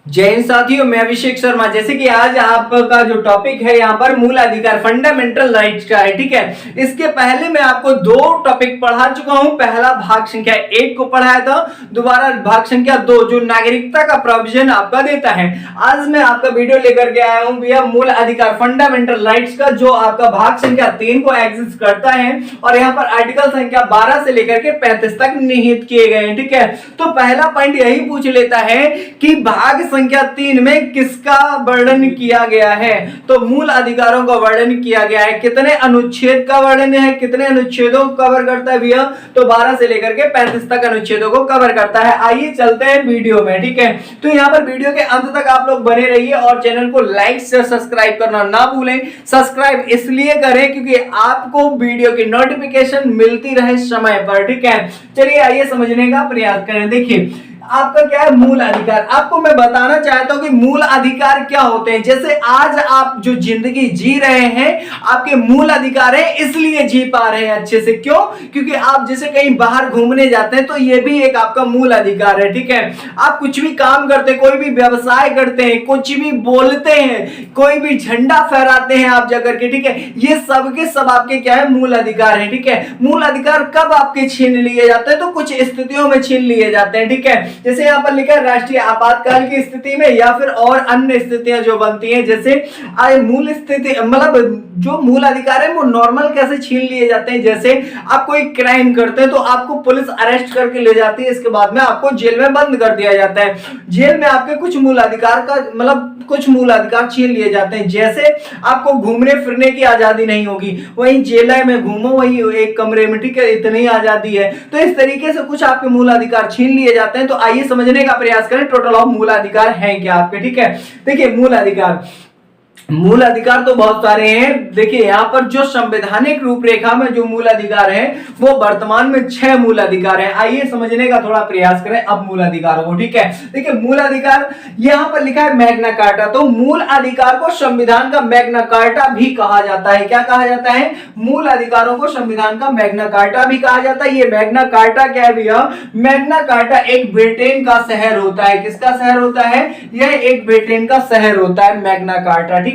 जय हिंद साथियों, मैं अभिषेक शर्मा। जैसे कि आज आपका जो टॉपिक है यहाँ पर मूल अधिकार फंडामेंटल राइट्स का है, ठीक है। इसके पहले मैं आपको दो टॉपिक पढ़ा चुका हूँ। पहला भाग संख्या 1 को पढ़ाया था, दोबारा भाग संख्या 2 जो नागरिकता का प्रोविजन आपका देता है। आज मैं आपका वीडियो लेकर के आया हूँ भैया मूल अधिकार फंडामेंटल राइट्स का, जो आपका भाग संख्या 3 को एग्जिस्ट करता है और यहाँ पर आर्टिकल संख्या 12 से लेकर के 35 तक निहित किए गए हैं, ठीक है। तो पहला पॉइंट यही पूछ लेता है कि भाग संख्या 3 में किसका वर्णन किया गया है। तो मूल अधिकारों का वर्णन किया गया है। कितने अनुच्छेद का वर्णन है, कितने अनुच्छेदों को कवर करता है भैया? तो 12 से लेकर के 35 तक अनुच्छेदों को कवर करता है। आइए चलते हैं वीडियो में, ठीक है। तो यहाँ पर वीडियो के अंत तक आप लोग बने रहिए और चैनल को लाइक शेयर सब्सक्राइब करना ना भूलें। सब्सक्राइब इसलिए करें क्योंकि आपको वीडियो की नोटिफिकेशन मिलती रहे समय पर, ठीक है। चलिए आइए समझने का प्रयास करें। देखिए आपका क्या है मूल अधिकार। आपको मैं बताना चाहता हूं कि मूल अधिकार क्या होते हैं। जैसे आज आप जो जिंदगी जी रहे हैं, आपके मूल अधिकार है, इसलिए जी पा रहे हैं अच्छे से। क्यों? क्योंकि आप जैसे कहीं बाहर घूमने जाते हैं तो ये भी एक आपका मूल अधिकार है, ठीक है। आप कुछ भी काम करते हैं, कोई भी व्यवसाय करते हैं, कुछ भी बोलते हैं, कोई भी झंडा फहराते हैं आप जाकर के, ठीक है। ये सब के सब आपके क्या है मूल अधिकार है, ठीक है। मूल अधिकार कब आपके छीन लिए जाते हैं? तो कुछ स्थितियों में छीन लिए जाते हैं, ठीक है। जैसे यहाँ पर लिखा है राष्ट्रीय आपातकाल की स्थिति में, या फिर और अन्य स्थितियां जो बनती हैं। जैसे मूल स्थिति मतलब जो मूल अधिकार है वो नॉर्मल कैसे छीन लिए जाते हैं। जैसे आप कोई क्राइम करते हैं तो आपको पुलिस अरेस्ट करके ले जाती है, इसके बाद में आपको जेल में बंद कर दिया जाता है। जेल में आपके कुछ मूल अधिकार का मतलब कुछ मूल अधिकार छीन लिए जाते हैं। जैसे आपको घूमने फिरने की आजादी नहीं होगी, वहीं जेल में घूमो, वहीं एक कमरे में, ठीक है, इतनी आजादी है। तो इस तरीके से कुछ आपके मूल अधिकार छीन लिए जाते हैं। तो आइए समझने का प्रयास करें टोटल ऑफ मूल अधिकार है क्या आपके, ठीक है। देखिए मूल अधिकार तो बहुत सारे हैं। देखिए यहाँ पर जो संवैधानिक रूपरेखा में जो मूल अधिकार है वो वर्तमान में 6 मूल अधिकार हैं। आइए समझने का थोड़ा प्रयास करें अब मूल अधिकारों को, ठीक है। देखिए मूल अधिकार यहाँ पर लिखा है मैग्ना कार्टा। तो मूल अधिकार को संविधान का मैग्ना कार्टा भी कहा जाता है। क्या कहा जाता है? मूल अधिकारों को संविधान का मैग्ना कार्टा भी कहा जाता है। ये मैग्ना कार्टा क्या है भैया? मैग्ना कार्टा एक ब्रिटेन का शहर होता है। किसका शहर होता है? यह एक ब्रिटेन का शहर होता है मैग्ना कार्टा, ठीक है।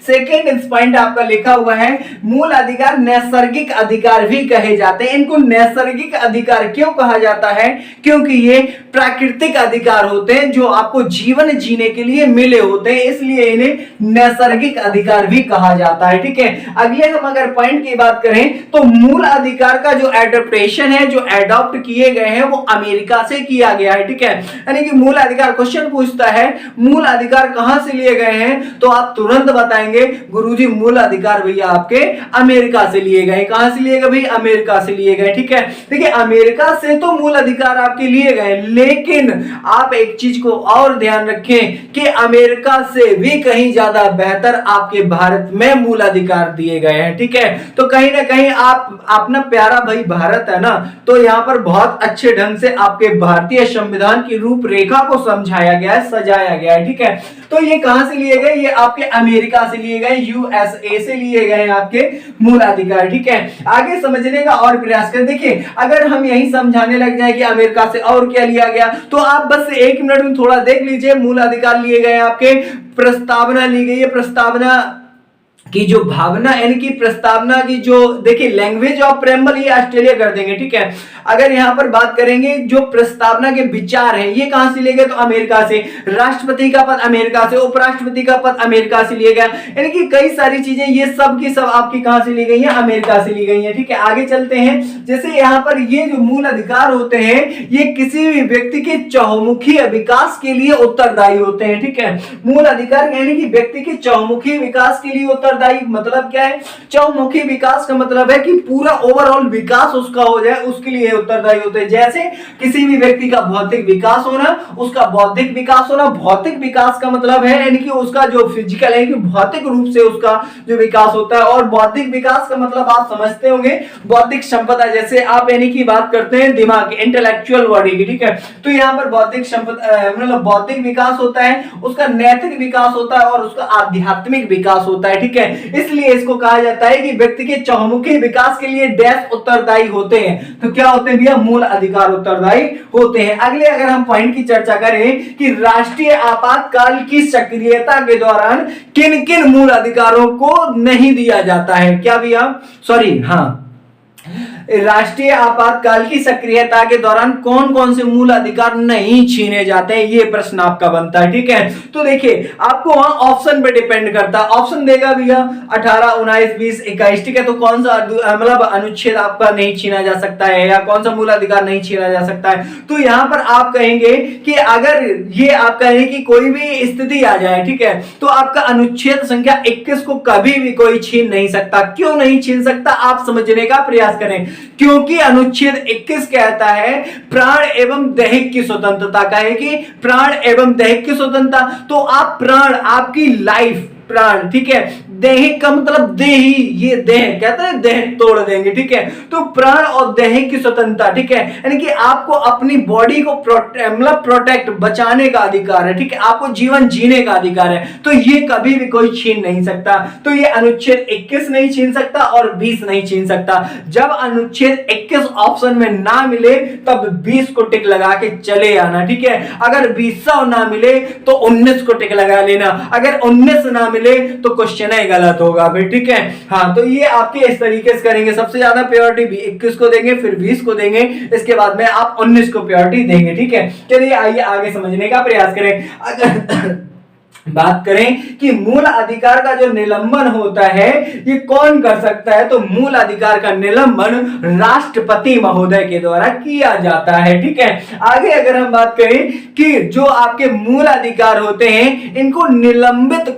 सेकेंड पॉइंट आपका लिखा हुआ है मूल अधिकार नैसर्गिक अधिकार भी कहे जाते हैं। इनको नैसर्गिक अधिकार क्यों कहा जाता है? क्योंकि ये प्राकृतिक अधिकार होते हैं जो आपको जीवन जीने के लिए मिले होते हैं, इसलिए इन्हें नैसर्गिक अधिकार भी कहा जाता है, ठीक है। अगले हम अगर पॉइंट की बात करें तो मूल अधिकार का जो एडप्टेशन है, जो एडॉप्ट किए गए हैं, वो अमेरिका से किया गया है, ठीक है। यानी कि मूल अधिकार क्वेश्चन पूछता है मूल अधिकार कहां से लिए गए हैं, तो आप तुरंत बताएंगे गुरुजी मूल अधिकार भैया आपके अमेरिका से लिए गए। कहां से लिए गए भाई? अमेरिका से लिए गए, ठीक है। देखिए अमेरिका से तो मूल अधिकार आपके लिए गए, लेकिन आप एक चीज को और ध्यान रखें कि अमेरिका से भी कहीं ज्यादा बेहतर आपके भारत में मूल अधिकार दिए गए हैं, ठीक है। तो कहीं ना कहीं आप अपना प्यारा भाई भारत है ना, तो यहां पर बहुत अच्छे ढंग से आपके भारतीय संविधान की रूपरेखा को समझाया गया है, सजाया गया है, ठीक है। तो ये कहां से लिए गए? ये आपके अमेरिका से लिए गए, यूएसए से लिए गए आपके मूल अधिकार, ठीक है। आगे समझने का और प्रयास करें। देखिए अगर हम यही समझाने लग जाए कि अमेरिका से और क्या लिया गया, तो आप बस 1 मिनट में थोड़ा देख लीजिए। मूल अधिकार लिए गए आपके, प्रस्तावना ली गई है, प्रस्तावना की जो भावना यानी कि प्रस्तावना की जो देखिए लैंग्वेज ऑफ प्रेम्बल ये ऑस्ट्रेलिया कर देंगे, ठीक है। अगर यहां पर बात करेंगे जो प्रस्तावना के विचार हैं ये कहां से लिए गए, तो अमेरिका से। राष्ट्रपति का पद अमेरिका से, उपराष्ट्रपति का पद अमेरिका से लिए गया। यानी कि कई सारी चीजें ये सब की सब आपकी कहां से ली गई हैं? अमेरिका से ली गई हैं, ठीक है। आगे चलते हैं। जैसे यहां पर ये जो मूल अधिकार होते हैं ये किसी भी व्यक्ति के चहुमुखी विकास के लिए उत्तरदायी होते हैं, ठीक है। मूल अधिकार यानी कि व्यक्ति के चहुमुखी विकास के लिए उत्तरदायी। मतलब क्या है? चहुमुखी विकास का मतलब है कि पूरा ओवरऑल विकास उसका हो जाए, उसके लिए उत्तरदायी होते हैं। जैसे किसी भी व्यक्ति का भौतिक विकास होना, उसका बौद्धिक विकास होना। भौतिक विकास का मतलब है यानी कि उसका जो फिजिकल है कि भौतिक रूप से उसका जो विकास होता है, और बौद्धिक विकास का मतलब आप समझते होंगे बौद्धिक संपदा। जैसे आप यानी कि बात करते हैं दिमाग की, इंटेलेक्चुअल बॉडी की, ठीक है। तो यहाँ पर बौद्धिक संपदा मतलब बौद्धिक विकास होता है, उसका नैतिक विकास होता है और उसका आध्यात्मिक विकास होता है, ठीक है। है। इसलिए इसको कहा जाता है कि व्यक्ति के चहुमुखी विकास के लिए डैश उत्तरदायी होते हैं। तो क्या होते हैं भैया? मूल अधिकार उत्तरदायी होते हैं। अगले अगर हम पॉइंट की चर्चा करें कि राष्ट्रीय आपातकाल की सक्रियता के दौरान किन किन मूल अधिकारों को नहीं दिया जाता है, क्या भैया? सॉरी, हाँ, राष्ट्रीय आपातकाल की सक्रियता के दौरान कौन कौन से मूल अधिकार नहीं छीने जाते हैं, ये प्रश्न आपका बनता है। ठीक है, तो देखिए आपको वहां ऑप्शन पे डिपेंड करता है। ऑप्शन देगा भैया 18, 19, 20, 21। ठीक है, तो कौन सा मतलब अनुच्छेद आपका नहीं छीना जा सकता है या कौन सा मूल अधिकार नहीं छीना जा सकता है? तो यहां पर आप कहेंगे कि अगर ये आप कहें कि कोई भी स्थिति आ जाए, ठीक है, तो आपका अनुच्छेद संख्या 21 को कभी भी कोई छीन नहीं सकता। क्यों नहीं छीन सकता, आप समझने का प्रयास करें। क्योंकि अनुच्छेद 21 कहता है प्राण एवं दैहिक की स्वतंत्रता, कहेगी प्राण एवं दैहिक की स्वतंत्रता। तो आप प्राण, आपकी लाइफ, प्राण, ठीक है, दैहिक का मतलब देही, ये देह कहते हैं देह तोड़ देंगे। ठीक है, तो प्राण और दैहिक की स्वतंत्रता, ठीक है, यानी कि आपको अपनी बॉडी को मतलब प्रोटेक्ट, बचाने का अधिकार है। ठीक है, आपको जीवन जीने का अधिकार है, तो ये कभी भी कोई छीन नहीं सकता। तो ये अनुच्छेद 21 नहीं छीन सकता और 20 नहीं छीन सकता। जब अनुच्छेद 21 ऑप्शन में ना मिले तब 20 को टिक लगा के चले आना। ठीक है, अगर 20 ना मिले तो 19 को टिक लगा लेना। अगर 19 ना मिले तो क्वेश्चन है गलत होगा फिर। ठीक है, हाँ, तो ये आपके इस तरीके से करेंगे। सबसे ज्यादा प्रायोरिटी 21 को देंगे, फिर 20 को देंगे, इसके बाद में आप 19 को प्रायोरिटी देंगे। ठीक है, चलिए आइए आगे समझने का प्रयास करें। अगर बात करें कि मूल अधिकार का जो निलंबन होता है ये कौन कर सकता है, तो मूल अधिकार का निलंबन राष्ट्रपति महोदय के द्वारा किया जाता है। ठीक है, आगे अगर हम बात करें कि जो आपके मूल अधिकार होते हैं इनको निलंबित,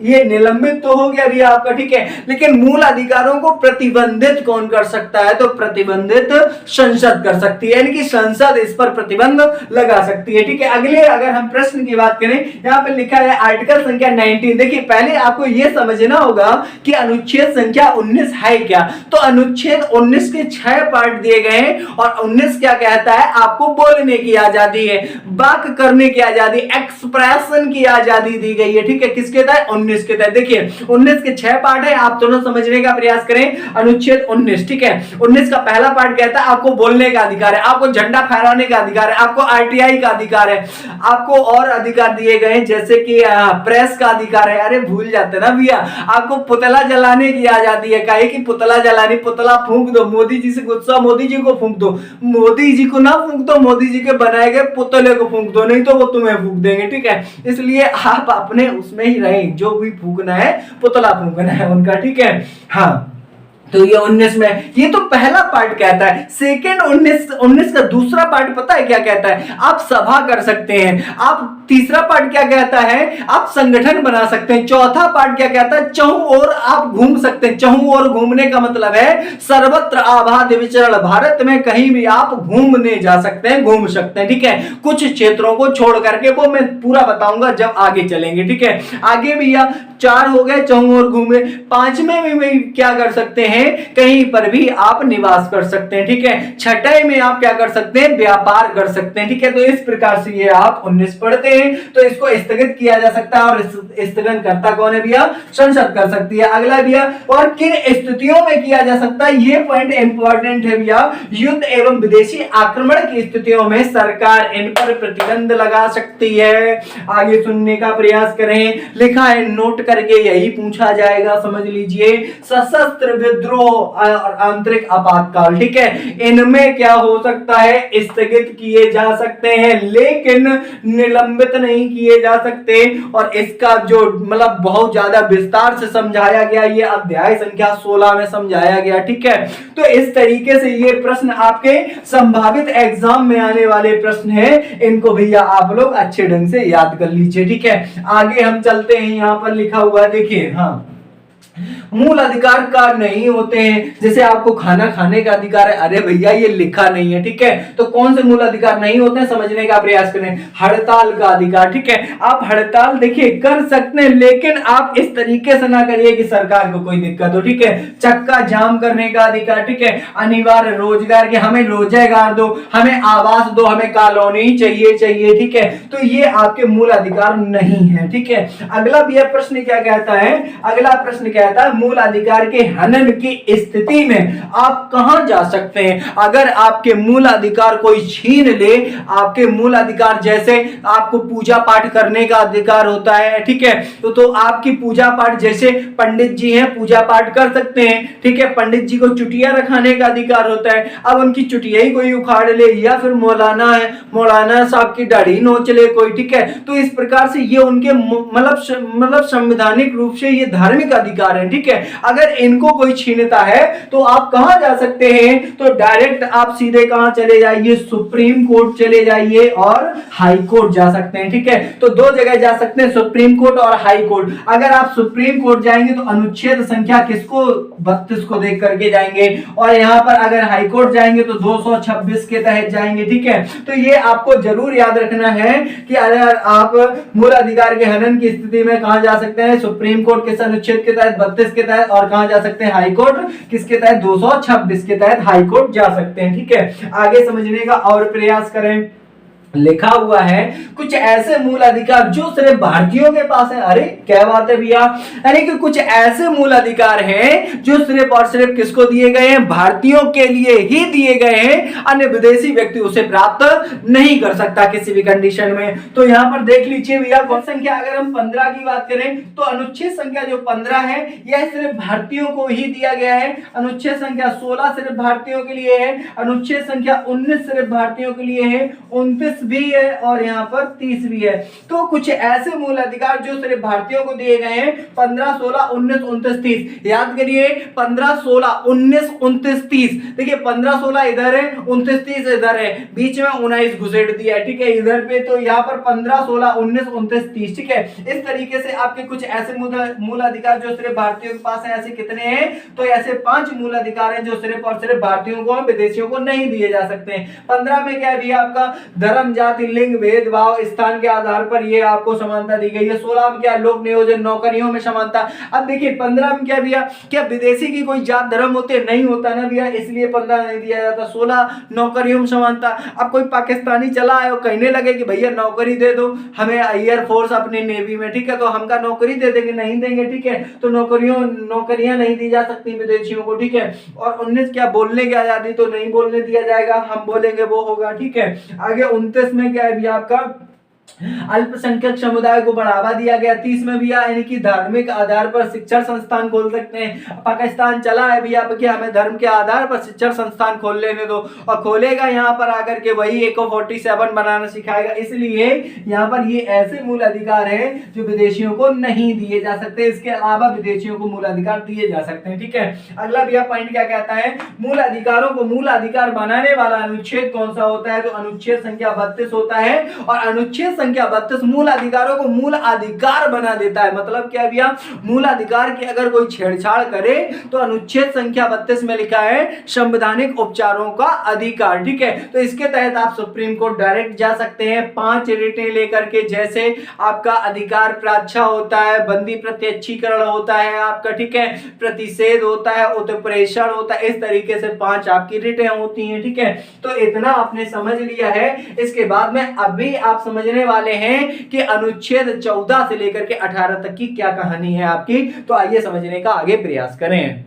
ये निलंबित तो हो गया भी आपका, ठीक है, लेकिन मूल अधिकारों को प्रतिबंधित कौन कर सकता है, तो प्रतिबंधित संसद कर सकती है, यानी कि संसद इस पर प्रतिबंध लगा सकती है। ठीक है, अगले अगर हम प्रश्न की बात करें, यहां पर लिखा है आर्टिकल संख्या 19। देखिए पहले आपको यह समझना होगा कि अनुच्छेद संख्या 19 है क्या। तो अनुच्छेद 19 के 6 पार्ट दिए गए हैं और 19 क्या कहता है, आपको बोलने की आजादी है, बात करने की आजादी, एक्सप्रेशन की आजादी दी गई है। ठीक है, किसके तहत, 19 के तहत। देखिए 19 के 6 पार्ट है, आप दोनों समझने का प्रयास करें। अनुच्छेद 19, ठीक है, 19 का पहला पार्ट कहता है आपको बोलने का अधिकार है, आपको झंडा फहराने का अधिकार है, आपको आरटीआई का अधिकार है, आपको और अधिकार दिए गए जैसे कि प्रेस का अधिकार है। अरे भूल जाते ना भैया, आपको पुतला जलाने की आजादी है, काहे कि पुतला जलाने, पुतला फूंक दो, मोदी जी से गुस्सा, मोदी जी को फूंक दो, मोदी जी को ना फूंक दो, मोदी जी के बनाए गए पुतले को फूंक दो, नहीं तो वो तुम्हें फूंक देंगे। ठीक है, इसलिए आप अपने उसमें ही रहें, जो भी फूंकना है पुतला फूंकना है उनका। ठीक है, हाँ, तो ये 19 में ये तो पहला पार्ट कहता है। सेकेंड 19 का दूसरा पार्ट पता है क्या कहता है, आप सभा कर सकते हैं। आप तीसरा पार्ट क्या कहता है, आप संगठन बना सकते हैं। चौथा पार्ट क्या कहता है, चहुं ओर आप घूम सकते हैं। चहुं ओर घूमने का मतलब है सर्वत्र आबाद विचरण, भारत में कहीं भी आप घूमने जा सकते हैं, घूम सकते हैं। ठीक है, कुछ क्षेत्रों को छोड़ करके, वो मैं पूरा बताऊंगा जब आगे चलेंगे। ठीक है, आगे भी 4 हो गए, चहुं ओर घूमे। 5वें में क्या कर सकते हैं, कहीं पर भी आप निवास कर सकते हैं। ठीक है, 6ठे में आप क्या कर सकते हैं, व्यापार कर सकते हैं। ठीक है, तो इस प्रकार से ये आप 19 पढ़ते हैं, तो इसको स्थगित किया जा सकता है और स्थगन करता कौन है भैया, संसद कर सकती है। अगला भैया, और किन स्थितियों में किया जा सकता है, ये पॉइंट इंपॉर्टेंट है भैया। युद्ध एवं विदेशी आक्रमण की स्थितियों में सरकार इन पर प्रतिबंध लगा सकती है। आगे सुनने का प्रयास करें, लिखा है नोट करके, यही पूछा जाएगा, समझ लीजिए। सशस्त्र विद्रोह और आंतरिक आपातकाल, ठीक है, इनमें क्या हो सकता है, स्थगित किए जा सकते हैं, लेकिन निलंबित नहीं किए जा सकते। और इसका जो मतलब बहुत ज्यादा विस्तार से समझाया गया, ये अध्याय संख्या 16 में समझाया गया। ठीक है, तो इस तरीके से ये प्रश्न आपके संभावित एग्जाम में आने वाले प्रश्न हैं, इनको भैया आप लोग अच्छे ढंग से याद कर लीजिए। ठीक है, आगे हम चलते हैं, यहां पर लिखा हुआ है, देखिए, हाँ, मूल अधिकार का नहीं होते हैं, जैसे आपको खाना खाने का अधिकार है। अरे भैया ये लिखा नहीं है। ठीक है, तो कौन से मूल अधिकार नहीं होते हैं, समझने का प्रयास करें। हड़ताल का अधिकार, ठीक है, आप हड़ताल देखिए कर सकते हैं, लेकिन आप इस तरीके से ना करिए कि सरकार को कोई दिक्कत हो। ठीक है, चक्का जाम करने का अधिकार, ठीक है, अनिवार्य रोजगार के, हमें रोजगार दो, हमें आवास दो, हमें कॉलोनी चाहिए। ठीक है, तो ये आपके मूल अधिकार नहीं है। ठीक है, अगला भी प्रश्न क्या कहता है, अगला प्रश्न प्रश्न कहता है मूल अधिकार के हनन की स्थिति में आप कहां जा सकते हैं। अगर आपके मूल अधिकार कोई छीन ले, आपके मूल अधिकार जैसे आपको पूजा पाठ करने का अधिकार होता है, ठीक है, तो आपकी पूजा पाठ जैसे पंडित जी हैं पूजा पाठ कर सकते हैं, ठीक है, पंडित जी को चुटिया रखाने का अधिकार होता है। अब उनकी चुटिया ही कोई उखाड़ ले या फिर मौलाना है, मौलाना साहब की दाढ़ी नोच ले कोई, ठीक है, तो इस प्रकार से ये उनके मतलब संवैधानिक रूप से ये धार्मिक अधिकार है, ठीक है। अगर इनको कोई छीनता है तो आप कहां जा सकते हैं, तो डायरेक्ट आप सीधे कहां चले जाइए, सुप्रीम कोर्ट चले जाइए और हाई कोर्ट जा सकते हैं, ठीक है। तो दो जगह जा सकते हैं, सुप्रीम कोर्ट और हाई कोर्ट। अगर आप सुप्रीम कोर्ट जाएंगे तो अनुच्छेद संख्या किसको 32 को देख करके जाएंगे, और यहां पर अगर हाई कोर्ट जाएंगे तो 226 के तहत जाएंगे, ठीक है। तो ये आपको जरूर याद रखना है कि अगर आप मूल अधिकार के हनन की स्थिति में कहां जा सकते हैं, सुप्रीम कोर्ट किस अनुच्छेद के तहत 32 के तहत, और कहां जा सकते हैं हाई कोर्ट किसके तहत 226 के तहत हाई कोर्ट जा सकते हैं, ठीक है। आगे समझने का और प्रयास करें। लिखा हुआ है कुछ ऐसे मूल अधिकार जो सिर्फ भारतीयों के पास है। अरे क्या बात है भैया, यानी कि कुछ ऐसे मूल अधिकार हैं जो सिर्फ और सिर्फ किसको दिए गए हैं, भारतीयों के लिए ही दिए गए हैं, अन्य विदेशी व्यक्ति उसे प्राप्त नहीं कर सकता किसी भी कंडीशन में। तो यहां पर देख लीजिए भैया, कौन संख्या अगर हम 15 की बात करें तो अनुच्छेद संख्या जो 15 है यह सिर्फ भारतीयों को ही दिया गया है। अनुच्छेद संख्या 16 सिर्फ भारतीयों के लिए है, अनुच्छेद संख्या 19 सिर्फ भारतीयों के लिए है, 29 भी है और यहाँ पर 30 भी है। तो कुछ ऐसे मूल अधिकार जो सिर्फ भारतीयों को दिए गए हैं, 15, 16, 19, 29, 30। याद करिए 15, 16, 19, 29, 30। देखिए 15, 16 इधर है, 29, 30 इधर है, बीच में 19 घुसेड़ दिया है, ठीक है, इधर पे। तो यहाँ पर 15, 16, 19, 29, 30, ठीक है। इस तरीके से आपके कुछ ऐसे मूल अधिकार जो सिर्फ भारतीयों के पास है, ऐसे कितने हैं, तो ऐसे 5 मूल अधिकार हैं जो सिर्फ और सिर्फ भारतीयों को, विदेशियों को नहीं दिए जा सकते हैं। 15 में क्या है भैया, आपका धर्म, जाति, लिंग, भेदभाव, स्थान के आधार पर ये आपको समानता दी गई है। 16 में क्या, लोक नियोजन, नौकरियों में समानता। अब देखिए 15 में क्या भैया, क्या विदेशी की कोई जात धर्म होते नहीं होता ना भैया, इसलिए 15 नहीं दिया जाता। 16 नौकरियों में समानता। अब कोई पाकिस्तानी चला आए और कहने लगे कि भैया नौकरी दे दो हमें एयरफोर्स अपनी नेवी में, ठीक है, तो हमका नौकरी दे देंगे, नहीं देंगे, ठीक है, तो नौकरियां नहीं दी जा सकती विदेशियों को, ठीक है। और 19 क्या, बोलने की आजादी, तो नहीं बोलने दिया जाएगा, हम बोलेंगे वो होगा, ठीक है। आगे 29 में क्या है भी आपका अल्पसंख्यक समुदाय को बढ़ावा दिया गया। 30 में भी यानी कि धार्मिक आधार पर शिक्षण संस्थान खोल सकते हैं। पाकिस्तान चला है भैया कि हमें धर्म के आधार पर शिक्षण संस्थान खोल लेने दो, और खोलेगा यहाँ पर आकर के वही एको 47 बनाना सिखाएगा। इसलिए यहाँ पर ये ऐसे मूल अधिकार है जो विदेशियों को नहीं दिए जा सकते, इसके अलावा विदेशियों को मूल अधिकार दिए जा सकते हैं, ठीक है। अगला भैया पॉइंट क्या कहता है, मूल अधिकारों को मूल अधिकार बनाने वाला अनुच्छेद कौन सा होता है, तो अनुच्छेद संख्या 32 होता है। और अनुच्छेद संख्या 32 मूल अधिकारों को मूल अधिकार बना देता है। मतलब क्या भैया, मूल अधिकार की अगर कोई छेड़छाड़ करे तो अनुच्छेद संख्या 32 में लिखा है संवैधानिक उपचारों का अधिकार, ठीक है। तो इसके तहत आप सुप्रीम कोर्ट डायरेक्ट जा सकते हैं 5 रिटें लेकर के, जैसे आपका अधिकार प्राक्षा होता है, बंदी प्रत्यक्षीकरण होता है आपका, ठीक है, प्रतिषेध होता है, उत्प्रेषण होता है, इस तरीके से 5 आपकी रिटें होती हैं, ठीक है। तो इतना आपने समझ लिया है। इसके बाद में अभी आप समझने वाले हैं कि अनुच्छेद 14 से लेकर के 18 तक की क्या कहानी है आपकी। तो आइए समझने का आगे प्रयास करें।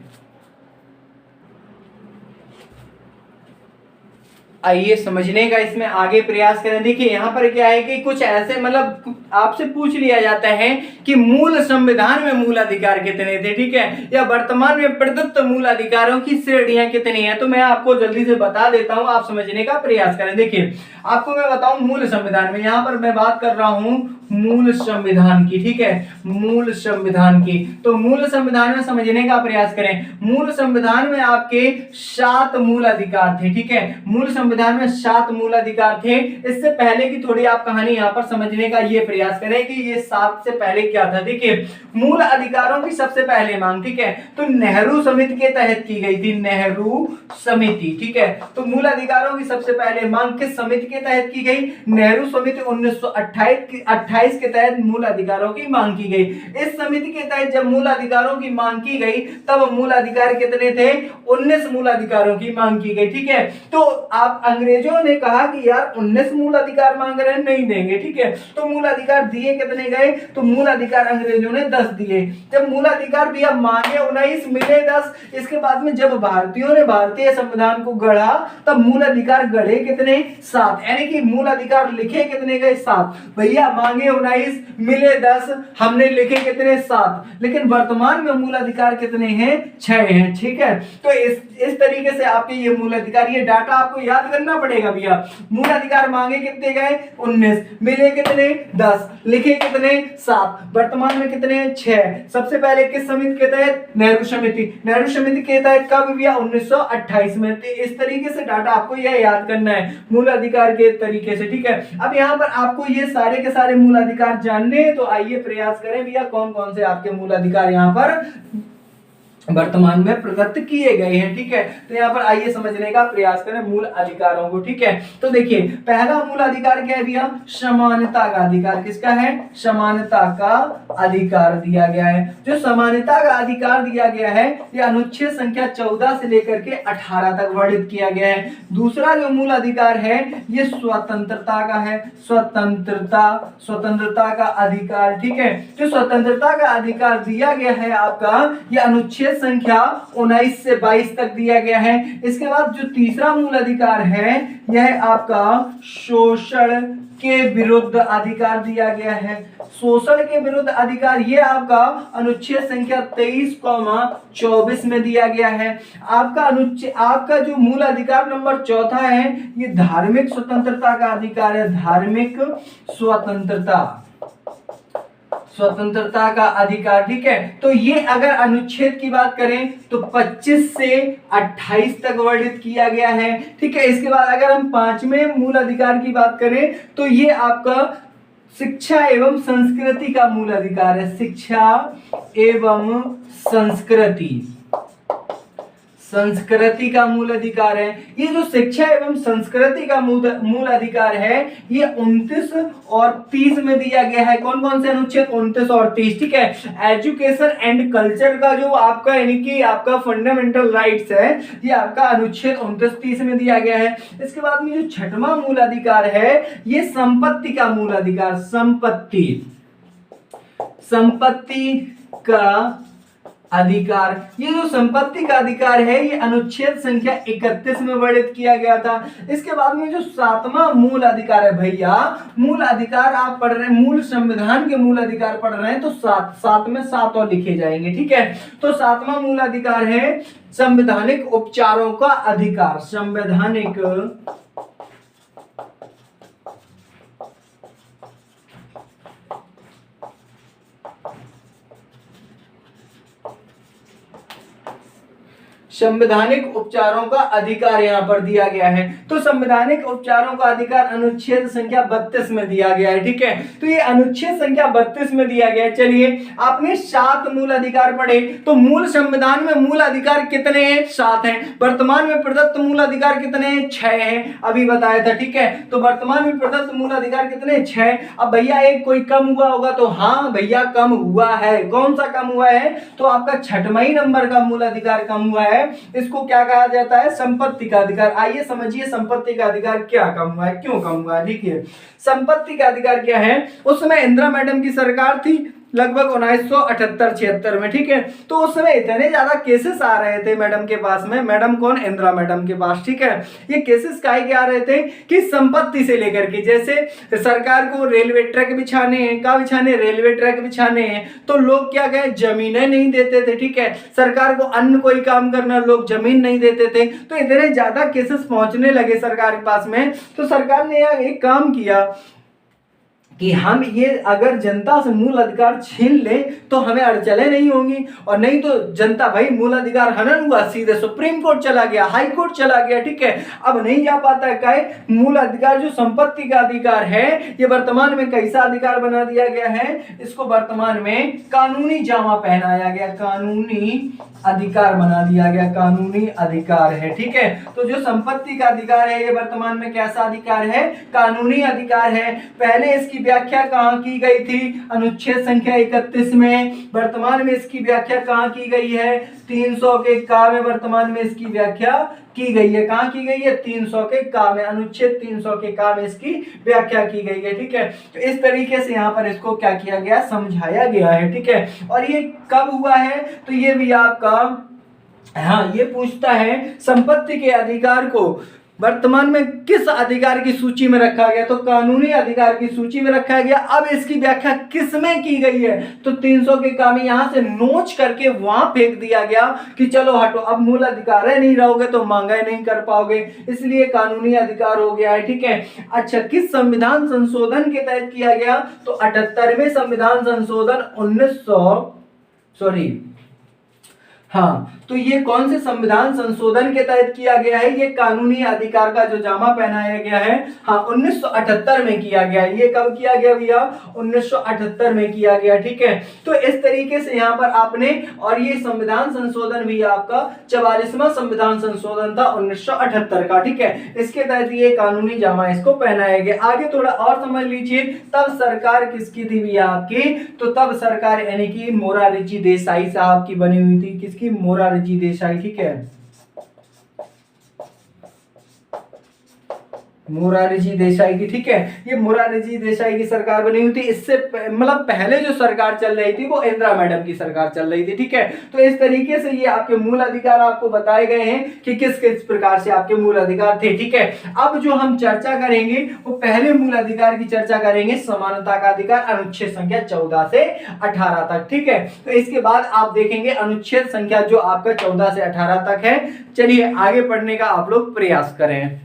आइए समझने का इसमें आगे प्रयास करें। देखिए यहाँ पर क्या है कि कुछ ऐसे मतलब आपसे पूछ लिया जाता है कि मूल संविधान में मूल अधिकार कितने थे, ठीक है, या वर्तमान में प्रदत्त मूल अधिकारों की श्रेणियां कितनी है। तो मैं आपको जल्दी से बता देता हूं, आप समझने का प्रयास करें। देखिए आपको मैं बताऊं मूल संविधान में, यहाँ पर मैं बात कर रहा हूं मूल संविधान की, ठीक है, मूल संविधान की। तो मूल संविधान में समझने का प्रयास करें। मूल संविधान में आपके 7 मूल अधिकार थे, ठीक है, मूल संविधान में 7 मूल अधिकार थे। इससे पहले की थोड़ी आप कहानी यहाँ पर समझने का ये प्रयास करें कि ये 7 से पहले क्या था। देखिए मूल अधिकारों की सबसे पहले मांग, ठीक है, तो नेहरू समिति के तहत की गई थी, नेहरू समिति, ठीक है। तो मूल अधिकारों की सबसे पहले मांग किस समिति के तहत की गई, नेहरू समिति 1928 28 के तहत मूल अधिकारों की मांग की गई। इस समिति के तहत जब मूल अधिकारों की मांग की गई तब मूल अधिकार कितने थे? 19 मूल अधिकारों की मांग की गई। ठीक है, तो आप अंग्रेजों ने कहा कि यार 19 मूल अधिकार मांग रहे हैं, नहीं देंगे। ठीक है, तो मूल अधिकार दिए कितने गए? तो मूल अधिकार अंग्रेजों ने 10 दिए। जब मूल अधिकार दिया, मांगे 19, मिले 10। इसके बाद में जब भारतीयों ने भारतीय संविधान को गढ़ा तब मूल अधिकार गढ़े कितने? 7। यानी कि मूल अधिकार लिखे कितने गए? 7। भैया मांगे 19, मिले 10, हमने लिखे कितने? 7। लेकिन वर्तमान में मूल अधिकार कितने हैं? 6 हैं। ठीक है, तो इस तरीके से आपके ये मूल अधिकार, ये डाटा आपको याद करना पड़ेगा भैया। मूल अधिकार मांगे कितने गए? 19, मिले कितने? 10, लिखे कितने? 7, वर्तमान में कितने? 6। सबसे पहले किस समिति के तहत? नेहरू समिति। नेहरू समिति के तहत कब भैया? 1928 में। इस तरीके से डाटा आपको यह याद करना है मूल अधिकार के तरीके से। ठीक है, अब यहाँ पर आपको ये सारे के सारे मूल अधिकार जानने हैं, तो आइए प्रयास करें भैया कौन कौन से आपके मूल अधिकार यहाँ पर वर्तमान में प्रदत्त किए गए हैं। ठीक है, तो यहाँ पर आइए समझने का प्रयास करें मूल अधिकारों को। ठीक है, तो देखिए पहला मूल अधिकार क्या है भैया? समानता का अधिकार। किसका है? समानता का अधिकार दिया गया है। जो समानता का अधिकार दिया गया है यह अनुच्छेद संख्या 14 से लेकर के 18 तक वर्णित किया गया है। दूसरा जो मूल अधिकार है ये स्वतंत्रता का है। स्वतंत्रता का अधिकार। ठीक है, जो स्वतंत्रता का अधिकार दिया गया है आपका, यह अनुच्छेद संख्या 19 से 22 तक दिया गया है। इसके बाद जो तीसरा मूल अधिकार है यह आपका शोषण के विरुद्ध अधिकार दिया गया है। शोषण के विरुद्ध अधिकार ये आपका अनुच्छेद संख्या 23,24 में दिया गया है। आपका जो मूल अधिकार नंबर चौथा है ये धार्मिक स्वतंत्रता का अधिकार है। धार्मिक स्वतंत्रता का अधिकार। ठीक है, तो ये अगर अनुच्छेद की बात करें तो 25 से 28 तक वर्णित किया गया है। ठीक है, इसके बाद अगर हम पांचवें मूल अधिकार की बात करें तो ये आपका शिक्षा एवं संस्कृति का मूल अधिकार है। शिक्षा एवं संस्कृति का मूल अधिकार है। ये जो शिक्षा एवं संस्कृति का मूल अधिकार है ये 29 और 30 में दिया गया है। कौन कौन से अनुच्छेद? 29 और 30। ठीक है, एजुकेशन एंड कल्चर का जो आपका यानी कि आपका फंडामेंटल राइट्स है ये आपका अनुच्छेद 29-30 में दिया गया है। इसके बाद में जो छठवां मूल अधिकार है ये संपत्ति का मूल अधिकार। संपत्ति का अधिकार। ये जो संपत्ति का अधिकार है ये अनुच्छेद संख्या 31 में वर्णित किया गया था। इसके बाद में जो सातवां मूल अधिकार है भैया, मूल अधिकार आप पढ़ रहे हैं, मूल संविधान के मूल अधिकार पढ़ रहे हैं तो सात में 7 और लिखे जाएंगे। ठीक है, तो सातवां मूल अधिकार है संवैधानिक उपचारों का अधिकार। संवैधानिक उपचारों का अधिकार यहाँ पर दिया गया है। तो संवैधानिक उपचारों का अधिकार अनुच्छेद संख्या 32 में दिया गया है। ठीक है, तो ये अनुच्छेद संख्या 32 में दिया गया है। चलिए, आपने 7 मूल अधिकार पढ़े, तो मूल संविधान में मूल अधिकार कितने हैं? 7 हैं। वर्तमान में प्रदत्त मूल अधिकार कितने हैं? 6 हैं, अभी बताया था। ठीक है, तो वर्तमान में प्रदत्त मूल अधिकार कितने? 6। अब भैया एक कोई कम हुआ होगा, तो हाँ भैया कम हुआ है। कौन सा कम हुआ है? तो आपका 6वां नंबर का मूल अधिकार कम हुआ है। इसको क्या कहा जाता है? संपत्ति का अधिकार। आइए समझिए संपत्ति का अधिकार क्या कम हुआ है, क्यों कम हुआ है। देखिए संपत्ति का अधिकार क्या है, उस समय इंदिरा मैडम की सरकार थी लगभग 1978-76 में। ठीक है, तो उस समय इतने ज्यादा केसेस आ रहे थे मैडम के पास में। मैडम कौन? इंदिरा मैडम के पास। ठीक है, ये केसेस काहे के आ रहे थे कि संपत्ति से लेकर के, जैसे सरकार को रेलवे ट्रैक बिछाने हैं, क्या बिछाने? रेलवे ट्रैक बिछाने हैं, तो लोग क्या कहे? जमीनें नहीं देते थे। ठीक है, सरकार को अन्य कोई काम करना, लोग जमीन नहीं देते थे। तो इतने ज्यादा केसेस पहुंचने लगे सरकार के पास में, तो सरकार ने एक काम किया कि हम ये अगर जनता से मूल अधिकार छीन ले तो हमें अड़चने नहीं होंगी, और नहीं तो जनता भाई मूल अधिकार हनन हुआ सीधे सुप्रीम कोर्ट चला गया, हाई कोर्ट चला गया। ठीक है, अब नहीं जा पाता है। क्या मूल अधिकार जो संपत्ति का अधिकार है ये वर्तमान में कैसा अधिकार बना दिया गया है? इसको वर्तमान में कानूनी जामा पहनाया गया, कानूनी अधिकार बना दिया गया, कानूनी अधिकार है। ठीक है, तो जो संपत्ति का अधिकार है ये वर्तमान में कैसा अधिकार है? कानूनी अधिकार है। पहले इसकी व्याख्या कहाँ की गई थी? अनुच्छेद संख्या 31 में। वर्तमान में इसकी व्याख्या कहाँ की गई है? 300 के का में वर्तमान में इसकी व्याख्या की गई है। कहाँ की गई है? 300 के का में, अनुच्छेद 300 के का में इसकी व्याख्या की गई है। ठीक है, तो इस तरीके से यहाँ पर इसको क्या किया गया? समझाया गया है। ठीक है, और ये कब हुआ है? तो ये भी आपका, हाँ, ये पूछता है संपत्ति के अधिकार को वर्तमान में किस अधिकार की सूची में रखा गया? तो कानूनी अधिकार की सूची में रखा गया। अब इसकी व्याख्या किसमें की गई है? तो 300 के काम यहां से नोच करके वहां फेंक दिया गया कि चलो हटो, अब मूल अधिकार है, नहीं रहोगे तो महंगाई नहीं कर पाओगे, इसलिए कानूनी अधिकार हो गया है। ठीक है, अच्छा, किस संविधान संशोधन के तहत किया गया? तो 78वें संविधान संशोधन 1900 हाँ, तो ये कौन से संविधान संशोधन के तहत किया गया है? ये कानूनी अधिकार का जो जामा पहनाया गया है, हाँ, 1978 में किया गया। ये कब किया गया भैया? 1978 में किया गया। ठीक है, तो इस तरीके से यहाँ पर आपने, और ये संविधान संशोधन भी आपका 44वां संविधान संशोधन था 1978 का। ठीक है, इसके तहत ये कानूनी जामा इसको पहनाया गया। आगे थोड़ा और समझ लीजिए, तब सरकार किसकी थी भैया? आपकी, तो तब सरकार यानी कि मोरारजी देसाई साहब की बनी हुई थी। किसकी? मोरारजी देसाई। ठीक है, मोरारजी देसाई की। ठीक है, ये मोरारजी देसाई की सरकार बनी हुई थी। इससे मतलब पहले जो सरकार चल रही थी वो इंदिरा मैडम की सरकार चल रही थी। ठीक है, तो इस तरीके से ये आपके मूल अधिकार आपको बताए गए हैं कि किस किस प्रकार से आपके मूल अधिकार थे। ठीक है, अब जो हम चर्चा करेंगे वो पहले मूल अधिकार की चर्चा करेंगे, समानता का अधिकार, अनुच्छेद संख्या 14 से 18 तक। ठीक है, तो इसके बाद आप देखेंगे अनुच्छेद संख्या जो आपका 14 से 18 तक है। चलिए आगे पढ़ने का आप लोग प्रयास करें।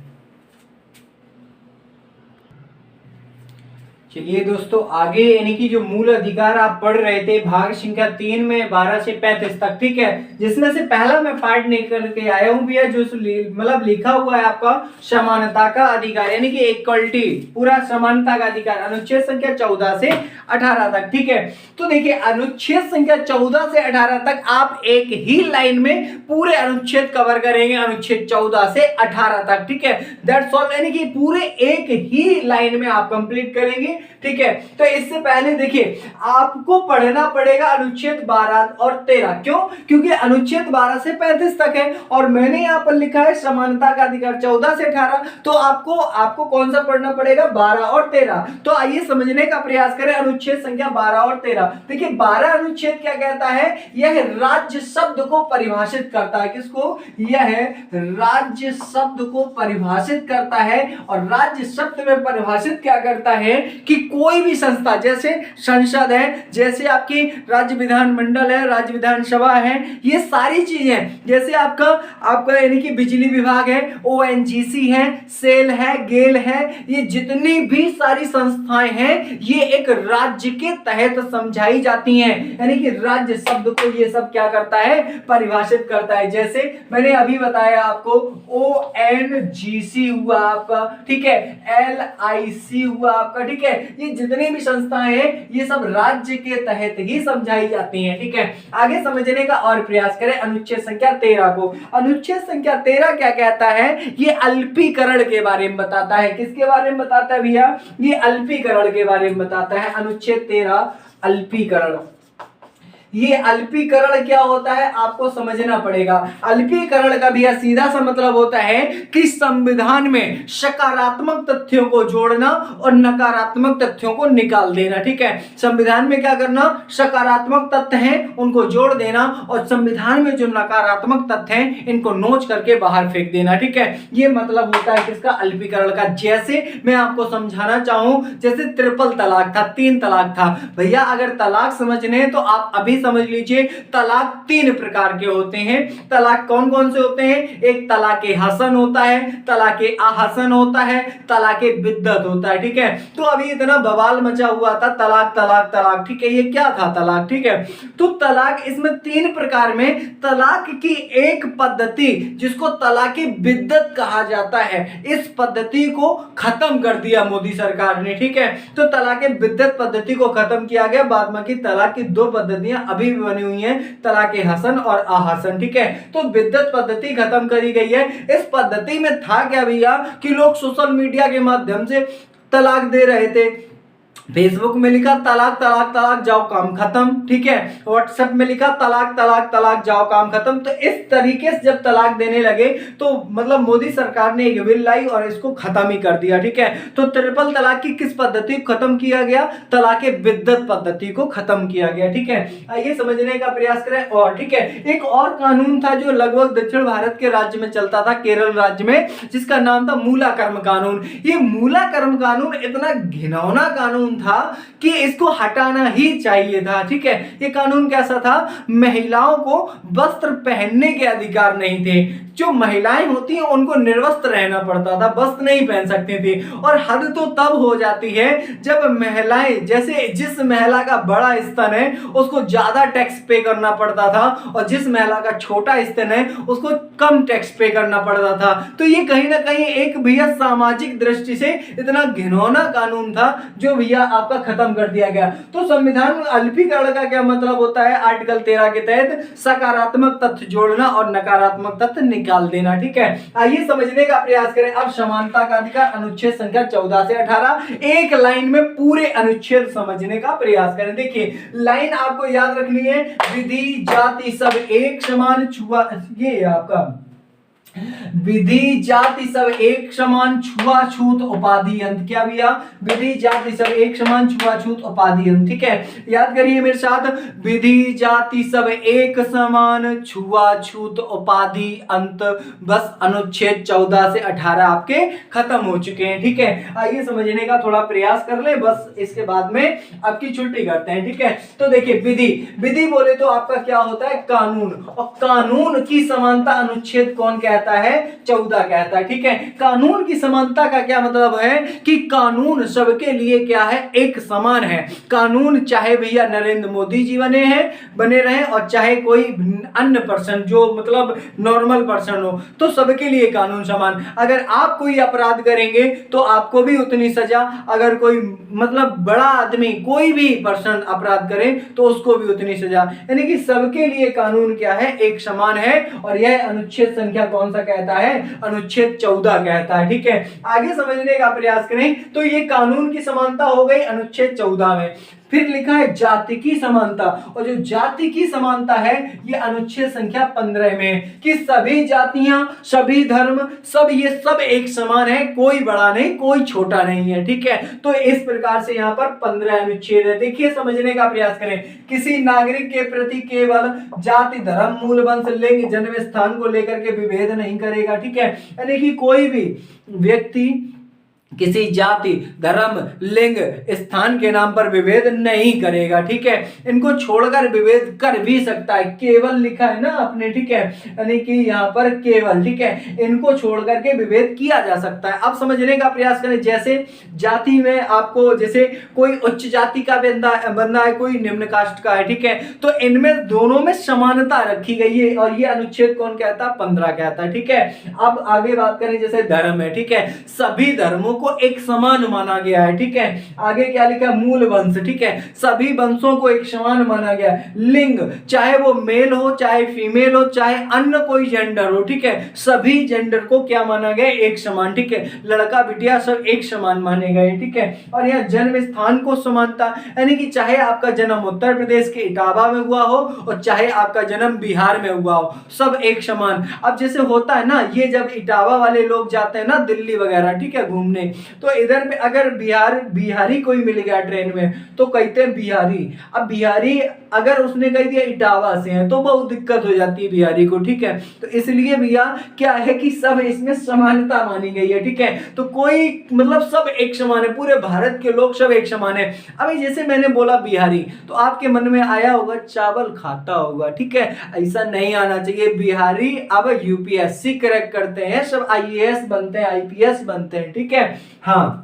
चलिए दोस्तों, आगे यानी कि जो मूल अधिकार आप पढ़ रहे थे भाग संख्या 3 में 12 से 35 तक। ठीक है, जिसमें से पहला मैं पार्ट निकल के आया हूं भैया, जो मतलब लिखा हुआ है आपका समानता का अधिकार, यानी कि इक्वलिटी, पूरा समानता का अधिकार, अनुच्छेद संख्या 14 से 18 तक। ठीक है, तो देखिए अनुच्छेद संख्या 14 से 18 तक आप एक ही लाइन में पूरे अनुच्छेद कवर करेंगे, अनुच्छेद 14 से 18 तक। ठीक है, दैट्स ऑल, यानी कि पूरे एक ही लाइन में आप कंप्लीट करेंगे। ठीक है, तो इससे पहले देखिए आपको पढ़ना पड़ेगा अनुच्छेद 12 और 13। क्यों? क्योंकि अनुच्छेद 12 से 35 तक है और मैंने यहां पर लिखा है समानता का अधिकार 14 से 18, तो आपको कौन सा पढ़ना पड़ेगा? 12 और 13। तो आइए समझने का प्रयास करें अनुच्छेद संख्या 12 और 13। देखिए 12 अनुच्छेद क्या कहता है? यह राज्य शब्द को परिभाषित करता है। किसको? यह राज्य शब्द को परिभाषित करता है, और राज्य शब्द में परिभाषित क्या करता है कि कोई भी संस्था, जैसे संसद है, जैसे आपकी राज्य विधानमंडल है, राज्य विधानसभा है, ये सारी चीजें, जैसे आपका यानी कि बिजली विभाग है, ओएनजीसी है, सेल है, गेल है, ये जितनी भी सारी संस्थाएं हैं ये एक राज्य के तहत समझाई जाती हैं। यानी कि राज्य शब्द को ये सब क्या करता है? परिभाषित करता है। जैसे मैंने अभी बताया आपको, ओएनजीसी हुआ आपका, ठीक है, एलआईसी हुआ आपका। ठीक है, ये जितनी भी संस्थाएं हैं ये सब राज्य के तहत ही समझाई जाती हैं। ठीक है, आगे समझने का और प्रयास करें अनुच्छेद संख्या 13 को। अनुच्छेद संख्या 13 क्या कहता है? ये अल्पीकरण के बारे में बताता है। किसके बारे में बताता है भैया? ये अल्पीकरण के बारे में बताता है। अनुच्छेद 13 अल्पीकरण। ये अल्पीकरण क्या होता है आपको समझना पड़ेगा। अल्पीकरण का भी सीधा सा मतलब होता है कि संविधान में सकारात्मक तथ्यों को जोड़ना और नकारात्मक तथ्यों को निकाल देना। ठीक है, संविधान में क्या करना? सकारात्मक तथ्य हैं उनको जोड़ देना, और संविधान में जो नकारात्मक तथ्य हैं इनको नोच करके बाहर फेंक देना। ठीक है, ये मतलब होता है किसका? अल्पीकरण का। जैसे मैं आपको समझाना चाहूं, जैसे ट्रिपल तलाक था, 3 तलाक था भैया। अगर तलाक समझने हैं तो आप अभी समझ लीजिए, तलाक 3 प्रकार के होते हैं। तलाक कौन कौन से होते हैं? एक तलाक हसन होता है, तलाक आहसन होता है, तलाक बिद्दत होता है। ठीक है, तो अभी इतना बवाल मचा हुआ था तलाक तलाक तलाक। ठीक है, ये क्या था? तलाक। ठीक है, तो तलाक इसमें 3 प्रकार में, तलाक की एक पद्धति जिसको तलाक बिद्दत कहा जाता है, इस पद्धति को खत्म कर दिया मोदी सरकार ने। ठीक है, तो तलाक बिद्दत पद्धति को खत्म किया गया। बाद में की तलाक की 2 पद्धतियां अभी भी बनी हुई हैं, तलाक हसन और आहसन। ठीक है, तो बिद्दत पद्धति खत्म करी गई है। इस पद्धति में था क्या भैया कि लोग सोशल मीडिया के माध्यम से तलाक दे रहे थे। फेसबुक में लिखा तलाक तलाक तलाक जाओ काम खत्म, ठीक है। व्हाट्सएप में लिखा तलाक तलाक तलाक जाओ काम खत्म। तो इस तरीके से जब तलाक देने लगे तो मतलब मोदी सरकार ने एक बिल लाई और इसको खत्म ही कर दिया, ठीक है। तो ट्रिपल तलाक की किस पद्धति को खत्म किया गया? तलाक बिद्दत पद्धति को खत्म किया गया, ठीक है। आइए समझने का प्रयास करें। और ठीक है, एक और कानून था जो लगभग दक्षिण भारत के राज्य में चलता था, केरल राज्य में, जिसका नाम था मूला कर्म कानून। ये मूला कर्म कानून इतना घिनौना कानून था कि इसको हटाना ही चाहिए था, ठीक है। ये कानून कैसा था? महिलाओं को वस्त्र पहनने के अधिकार नहीं थे। जो महिलाएं होती हैं उनको निर्वस्त्र रहना पड़ता था, वस्त्र नहीं पहन सकती थी। और हद तो तब हो जाती है जब महिलाएं, जैसे जिस महिला का बड़ा स्तन है उसको ज्यादा टैक्स पे करना पड़ता था और जिस महिला का छोटा स्तन है उसको कम टैक्स पे करना पड़ता था। तो ये कहीं ना कहीं एक भैया सामाजिक दृष्टि से इतना घिनौना कानून था जो भैया आपका खत्म कर दिया गया। तो संविधान में अल्पीकरण का क्या मतलब होता है? आर्टिकल 13 के तहत सकारात्मक तथ्य जोड़ना और नकारात्मक तथ्य निकाल देना, ठीक है। आइए समझने का प्रयास करें। अब समानता का अधिकार अनुच्छेद संख्या 14 से 18, एक लाइन में पूरे अनुच्छेद समझने का प्रयास करें। देखिए लाइन आपको याद रखनी है, विधि जाति सब एक समान, छुआ, ये आपका विधि जाति सब एक समान, छुआछूत उपाधि अंत। क्या भैया? विधि जाति सब एक समान, छुआछूत उपाधि अंत, ठीक है। याद करिए मेरे साथ, विधि जाति सब एक समान, छुआछूत उपाधि अंत। बस अनुच्छेद 14 से 18 आपके खत्म हो चुके हैं, ठीक है। आइए समझने का थोड़ा प्रयास कर ले, बस इसके बाद में आपकी छुट्टी करते हैं, ठीक है। तो देखिए विधि, विधि बोले तो आपका क्या होता है? कानून। और कानून की समानता अनुच्छेद कौन कहता है? 14 कहता है, ठीक है। कानून की समानता का क्या मतलब है? कि कानून सबके लिए क्या है? एक समान है। कानून चाहे भैया नरेंद्र मोदी जी बने रहे और चाहे कोई अन्य पर्सन जो मतलब नॉर्मल पर्सन हो, तो सबके लिए कानून समान। अगर आप कोई अपराध करेंगे तो आपको भी उतनी सजा, अगर कोई मतलब बड़ा आदमी कोई भी पर्सन अपराध करे तो उसको भी उतनी सजा। यानी कि सबके लिए कानून क्या है? एक समान है। और यह अनुच्छेद संख्या कौन सा कहता है? अनुच्छेद 14 कहता है, ठीक है। आगे समझने का प्रयास करें तो ये कानून की समानता हो गई अनुच्छेद 14 में। फिर लिखा है जाति की समानता, और जो जाति की समानता है ये अनुच्छेद संख्या 15 में, कि सभी जातियां, सभी धर्म, सब ये सब एक समान है, कोई बड़ा नहीं कोई छोटा नहीं है, ठीक है। तो इस प्रकार से यहाँ पर 15 अनुच्छेद है। देखिए समझने का प्रयास करें। किसी नागरिक के प्रति केवल जाति, धर्म, मूल वंश, लिंग, जन्म स्थान को लेकर के विभेद नहीं करेगा, ठीक है। यानी कि कोई भी व्यक्ति किसी जाति, धर्म, लिंग, स्थान के नाम पर विभेद नहीं करेगा, ठीक है। इनको छोड़कर विभेद कर भी सकता है, केवल लिखा है ना आपने, ठीक है। यानी कि यहाँ पर केवल, ठीक है, इनको छोड़ करके विभेद किया जा सकता है। अब समझने का प्रयास करें। जैसे जाति में आपको, जैसे कोई उच्च जाति का बंदा है, कोई निम्न कास्ट का है, ठीक है, तो इनमें दोनों में समानता रखी गई है और ये अनुच्छेद कौन कहता है? 15 कहता है, ठीक है। अब आगे बात करें, जैसे धर्म है, ठीक है, सभी धर्मों को एक समान माना गया है, ठीक है। आगे क्या लिखा? मूल वंश, ठीक है, सभी वंशों को एक समान माना गया है। लिंग, चाहे वो मेल हो, चाहे फीमेल हो, चाहे अन्य कोई जेंडर हो, ठीक है, सभी जेंडर को क्या माना गया? एक समान, ठीक है। लड़का बिटिया सब एक समान माने गए, ठीक है। और यहाँ जन्म स्थान को समानता, यानी कि चाहे आपका जन्म उत्तर प्रदेश के इटावा में हुआ हो और चाहे आपका जन्म बिहार में हुआ हो, सब एक समान। अब जैसे होता है ना, ये जब इटावा वाले लोग जाते हैं ना दिल्ली वगैरह, ठीक है, घूमने, तो इधर पे अगर बिहारी कोई मिल गया ट्रेन में तो कहते हैं बिहारी। अब बिहारी अगर उसने कह दिया इटावा से है तो बहुत दिक्कत हो जाती है बिहारी को, ठीक है। तो इसलिए भैया क्या है कि सब इसमें समानता मानी गई है, ठीक है। तो कोई मतलब सब एक समान है, पूरे भारत के लोग सब एक समान है। अभी जैसे मैंने बोला बिहारी, तो आपके मन में आया होगा चावल खाता होगा, ठीक है, ऐसा नहीं आना चाहिए। बिहारी अब यूपीएससी क्रैक करते हैं, सब आईएएस बनते हैं, आईपीएस बनते हैं, ठीक है। हाँ,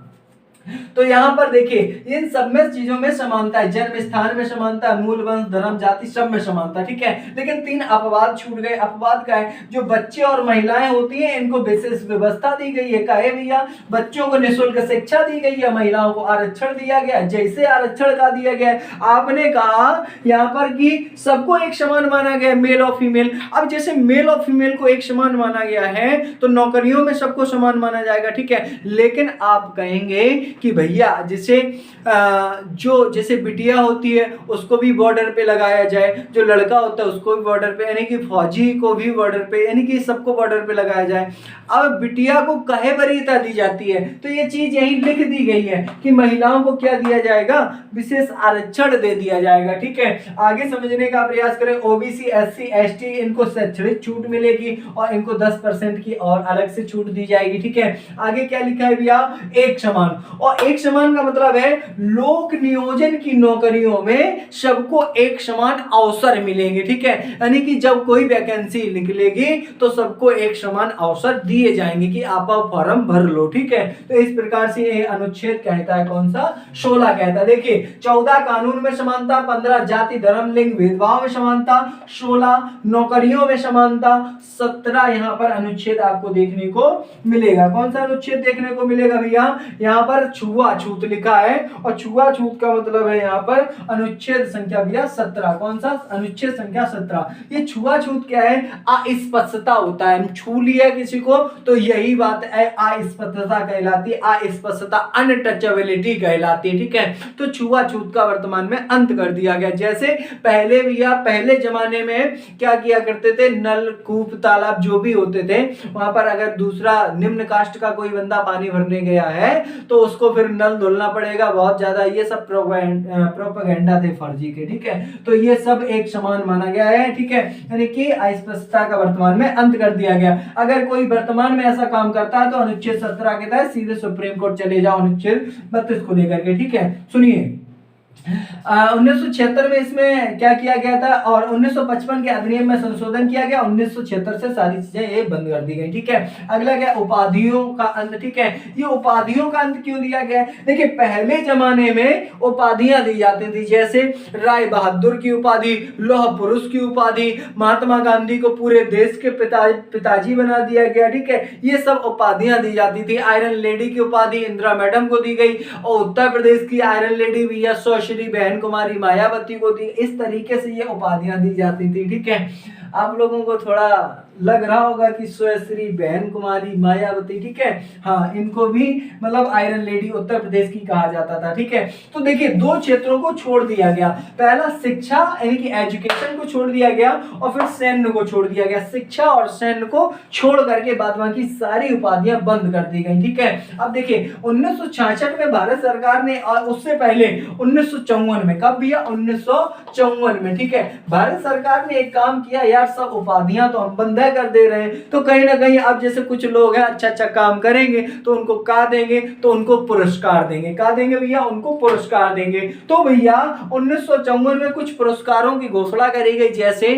तो यहां पर देखिए इन सब में चीजों में समानता है, जन्म स्थान में समानता है, मूल वंश, धर्म, जाति सब में समानता, ठीक है। लेकिन 3 अपवाद छूट गए। अपवाद का है जो बच्चे और महिलाएं होती हैं इनको विशेष व्यवस्था दी गई है। काहे भैया? बच्चों को निःशुल्क शिक्षा दी गई है, महिलाओं को आरक्षण दिया गया। जैसे आरक्षण का दिया गया, आपने कहा यहाँ पर कि सबको एक समान माना गया, मेल और फीमेल। अब जैसे मेल और फीमेल को एक समान माना गया है तो नौकरियों में सबको समान माना जाएगा, ठीक है। लेकिन आप कहेंगे कि भैया जैसे जो जैसे बिटिया होती है उसको भी बॉर्डर पे लगाया जाए, जो लड़का होता है उसको भी बॉर्डर पे, यानी कि फौजी को भी बॉर्डर पे, यानी कि सबको बॉर्डर पे लगाया जाए। अब बिटिया को कहे वरीयता दी जाती है, तो ये चीज यही लिख दी गई है कि महिलाओं को क्या दिया जाएगा, विशेष आरक्षण दे दिया जाएगा। ठीक है, आगे समझने का प्रयास करें। ओबीसी, एससी, एसटी इनको शैक्षणिक छूट मिलेगी और इनको 10% की और अलग से छूट दी जाएगी। ठीक है, आगे क्या लिखा है भैया, एक समान। और एक समान का मतलब है लोक नियोजन की नौकरियों में सबको एक समान अवसर मिलेंगे। ठीक है, यानी कि जब कोई वैकेंसी निकलेगी तो सबको एक समान अवसर दिए जाएंगे कि आप फॉर्म भर लो। ठीक है, तो इस प्रकार से ये अनुच्छेद कहता है, कौन सा, 16 कहता है। देखिए 14 कानून में समानता, 15 जाति धर्म लिंग भेदभाव में समानता, 16 नौकरियों में समानता, 17 यहाँ पर अनुच्छेद आपको देखने को मिलेगा। कौन सा अनुच्छेद देखने को मिलेगा भैया, यहाँ पर छुआछूत लिखा है और छुआछूत का मतलब है यहाँ पर अनुच्छेद संख्या भैया 17। कौन सा, अनुच्छेद संख्या 17। ये छुआछूत क्या है, अस्पष्टता होता है, छू लिया किसी को तो यही बात है, अस्पष्टता कहलाती है, अस्पष्टता अनटचेबिलिटी कहलाती है। ठीक है, तो छुआछूत का वर्तमान में अंत कर दिया गया। जैसे पहले भैया, पहले जमाने में क्या किया करते थे, नल कूप तालाब जो भी होते थे वहां पर अगर दूसरा निम्न कास्ट का कोई बंदा पानी भरने गया है तो उसको फिर नल धुलना पड़ेगा, बहुत ज्यादा ये सब प्रोपेगेंडा थे फर्जी के। ठीक है, तो ये सब एक समान माना गया है। ठीक है, यानी कि अस्पष्टता का वर्तमान में अंत कर दिया गया। अगर कोई वर्तमान में ऐसा काम करता है तो अनुच्छेद 17 के तहत सीधे सुप्रीम कोर्ट चले जाओ, अनुच्छेद 32 को लेकर के। ठीक है, सुनिए 1976 में इसमें क्या किया गया था और 1955 के अधिनियम में संशोधन किया गया। 1976 से सारी चीजें ये बंद कर दी गई। ठीक है, अगला क्या, उपाधियों का अंत। ठीक है, ये उपाधियों का अंत क्यों दिया गया, देखिए पहले जमाने में उपाधियां दी जाती थी, जैसे राय बहादुर की उपाधि, लौह पुरुष की उपाधि, महात्मा गांधी को पूरे देश के पिताजी बना दिया गया। ठीक है, ये सब उपाधियां दी जाती थी। आयरन लेडी की उपाधि इंदिरा मैडम को दी गई और उत्तर प्रदेश की आयरन लेडी भी श्री बहन कुमारी मायावती को दी। इस तरीके से ये उपाधियां दी जाती थी। ठीक है, आप लोगों को थोड़ा लग रहा होगा कि श्री बहन कुमारी मायावती, ठीक है, हाँ, इनको भी मतलब आयरन लेडी उत्तर प्रदेश की कहा जाता था। ठीक है, तो देखिए दो क्षेत्रों को छोड़ दिया गया, पहला शिक्षा यानी कि एजुकेशन को छोड़ दिया गया और फिर सैन्य को छोड़ दिया गया। शिक्षा और सैन्य को छोड़ करके बाद बाकी सारी उपाधियां बंद कर दी गई। ठीक है, अब देखिए 1966 में भारत सरकार ने और उससे पहले 1954 में, कब भैया, 1954 में। ठीक है, भारत सरकार ने एक काम किया, यार सब उपाधियां तो हम बंद कर दे रहे हैं, तो कहीं ना कहीं अब जैसे कुछ लोग हैं अच्छा अच्छा काम करेंगे तो उनको क्या देंगे, तो उनको पुरस्कार देंगे। क्या देंगे भैया, उनको पुरस्कार देंगे। तो भैया 1954 में कुछ पुरस्कारों की घोषणा करी गई, जैसे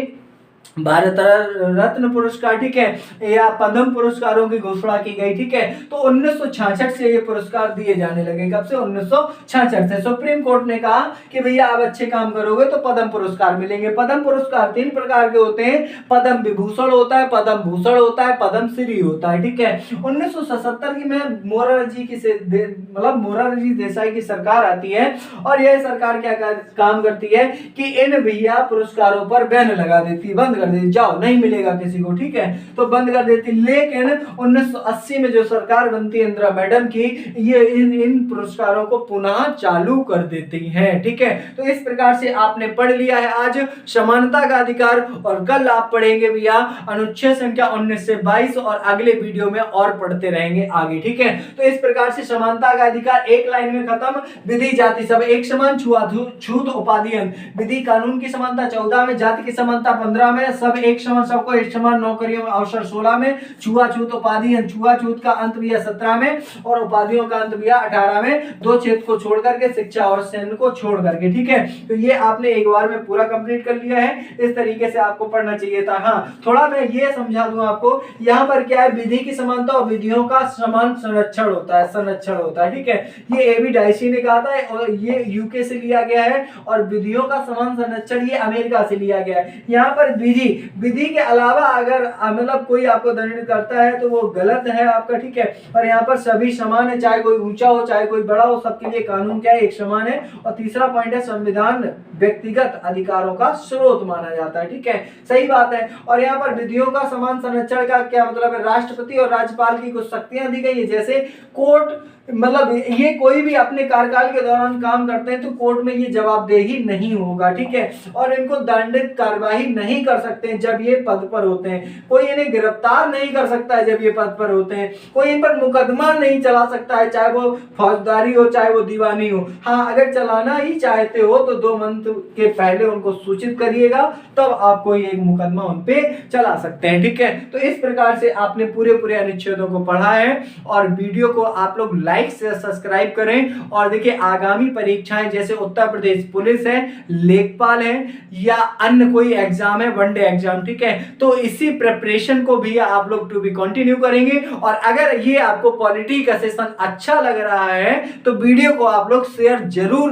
भारत रत्न पुरस्कार, ठीक है, या पद्म पुरस्कारों की घोषणा की गई। ठीक है, तो 1966 से ये पुरस्कार दिए जाने लगे। कब से, 1966 से। सुप्रीम कोर्ट ने कहा कि भैया आप अच्छे काम करोगे तो पद्म पुरस्कार मिलेंगे। पद्म पुरस्कार 3 प्रकार के होते हैं, पद्म विभूषण होता है, पद्म भूषण होता है, पद्म श्री होता है। ठीक है, 1977 की में मोरारजी की मतलब मोरारजी देसाई की सरकार आती है और यह सरकार क्या काम करती है कि इन भैया पुरस्कारों पर बैन लगा देती, बंद कर देती, जाओ नहीं मिलेगा किसी को। ठीक है, तो बंद कर देती। लेकिन 1980 में जो सरकार बनती है इंदिरा मैडम की, ये इन पुरस्कारों को पुनः चालू कर देती हैं। ठीक है, तो इस प्रकार से आपने पढ़ लिया है आज समानता का अधिकार और कल आप पढ़ेंगे भैया अनुच्छेद संख्या 19 से 22 और अगले वीडियो में और पढ़ते रहेंगे आगे। ठीक है, तो इस प्रकार से समानता का अधिकार एक लाइन में खत्म। विधि जाति सब एक समान, छूत उपाधि विधि कानून की समानता 14 में, जाति की समानता 15 में, सब एक समान, सबको एक समान नौकरियों में अवसर 16 में, छुआछूत उपाधि छुआछूत का अंत भी है 17 में और उपाधियों का अंत भी है 18 में, दो क्षेत्र को छोड़ करके, शिक्षा और सैन्य को छोड़ करके। ठीक है, तो ये आपने एक बार में पूरा कंप्लीट कर लिया है, इस तरीके से आपको पढ़ना चाहिए था। हाँ, थोड़ा मैं ये समझा दूं आपको, यहाँ पर क्या है, विधि की समानता और विधियों का समान संरक्षण होता है, संरक्षण होता है। ठीक है, ये एबी डाइसी ने कहा था और ये यूके से लिया गया है और विधियों का समान संरक्षण ये अमेरिका से लिया गया है। यहाँ पर विधि के अलावा अगर मतलब कोई आपको दंडित करता है तो वो गलत है आपका। ठीक है, और यहाँ पर सभी समान है, चाहे कोई ऊंचा हो चाहे कोई बड़ा हो, सबके लिए कानून क्या है, एक समान है। और तीसरा पॉइंट है, संविधान व्यक्तिगत अधिकारों का स्रोत माना जाता है। ठीक है, सही बात है। और यहाँ पर विधियों का समान संरक्षण का क्या मतलब है, राष्ट्रपति और राज्यपाल की कुछ शक्तियां दी गई है, जैसे कोर्ट मतलब ये कोई भी अपने कार्यकाल के दौरान काम करते हैं तो कोर्ट में ये जवाबदेही नहीं होगा, ठीक है। और इनको दंडित कार्यवाही नहीं कर सकते हैं जब ये पद पर होते हैं, कोई इन्हें गिरफ्तार नहीं कर सकता है जब ये पद पर होते हैं, कोई इन पर मुकदमा नहीं चला सकता है, चाहे वो फौजदारी हो चाहे वो दीवानी हो। हाँ, अगर चलाना ही चाहते हो तो 2 मंथ के पहले उनको सूचित करिएगा, तब आप कोई एक मुकदमा उन पे चला सकते हैं, ठीक है। तो इस प्रकार से आपने पूरे अनुच्छेदों को पढ़ा है और वीडियो को आप लोग लाइक से सब्सक्राइब करें। और देखिए आगामी परीक्षाएं जैसे उत्तर प्रदेश पुलिस है, लेखपाल है या अन्य कोई एग्जाम है, वनडे एग्जाम, ठीक है, तो इसी प्रिपरेशन को भी आप लोग टू बी कंटिन्यू करेंगे। और अगर ये आपको पॉलिटी का सेशन अच्छा लग रहा है तो वीडियो को आप लोग शेयर जरूर